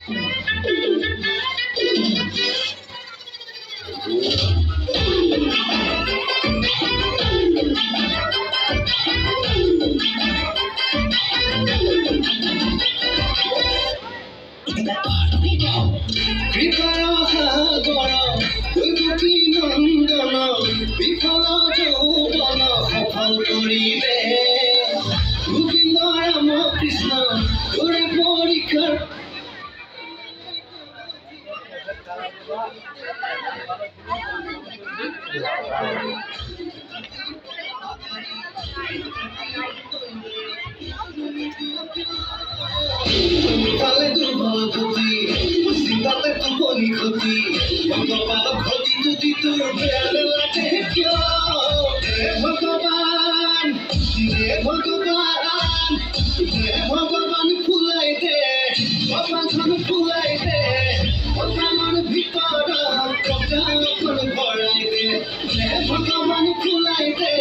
কৃপার সাগর দুটি নন্দন বিফল যৌবন সফল করিবে গোবিন্দ রাম কৃষ্ণ তোরে পরীক্ষার তালে দুর্বল গতি চিন্তাতে টোপনি ক্ষতি ভগবান ক্ষতি যদি তোর বেড়ে লাগে কিয় হে ভগবান হে ভগবান হে ভগবান ফুলাই দে ভগবান ফুলাই দে ভগবান ভিতর প্রজ্ঞাপন ভৰাই দে হে ভগবান ফুলাই দে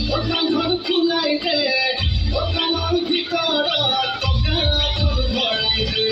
ভগবান ফুলাই দে ভগবান ভিতর প্রজ্ঞাপন ভৰাই দে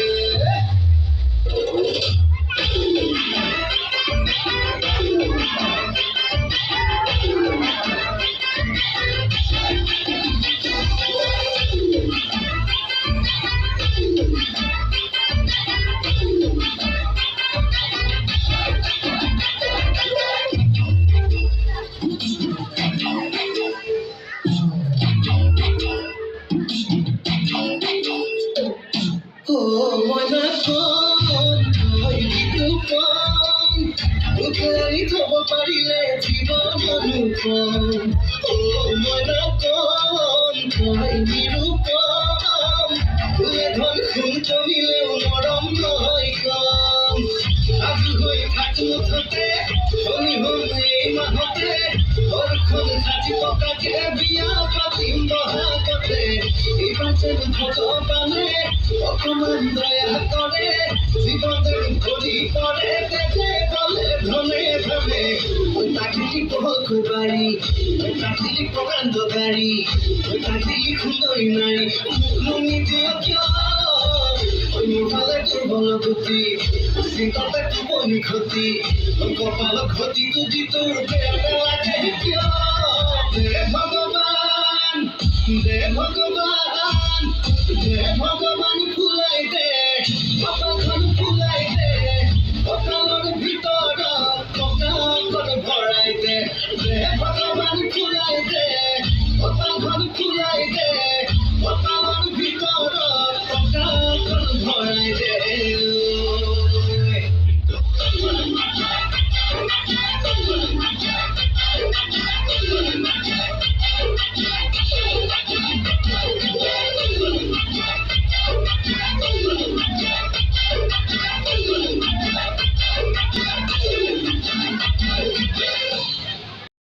থব পাৰিলে জীৱন ৰূপম নিৰূপম ফুলে ধন সোণ কমিলেও মৰম নহয় কম আজি হৈ থাক মুঠতে শনি হল এই মাহতে ঘৰখন সাজি পকাকে বিয়া পাতিম বহাগতে এইবাৰ যেন ভগৱানে অকমান দয়া কৰে জীৱন ঘূৰি পৰে তেজে গলে ধনে ধনে প্ৰাকৃতিক পহকুবাৰী প্ৰাকৃতিক প্ৰকাণ্ডকাৰী প্ৰাকৃতিক সুন্দৰী নাৰী মুখলুঙি দিয় কিয় মোৰ ফালে দুৰ্বল গতি চিন্তাতে টোপনি ক্ষতি কপাল ক্ষতি যদি তোৰ বেয়া লাগে কিয় দে ভগৱান দে ভগৱান দে ভগৱান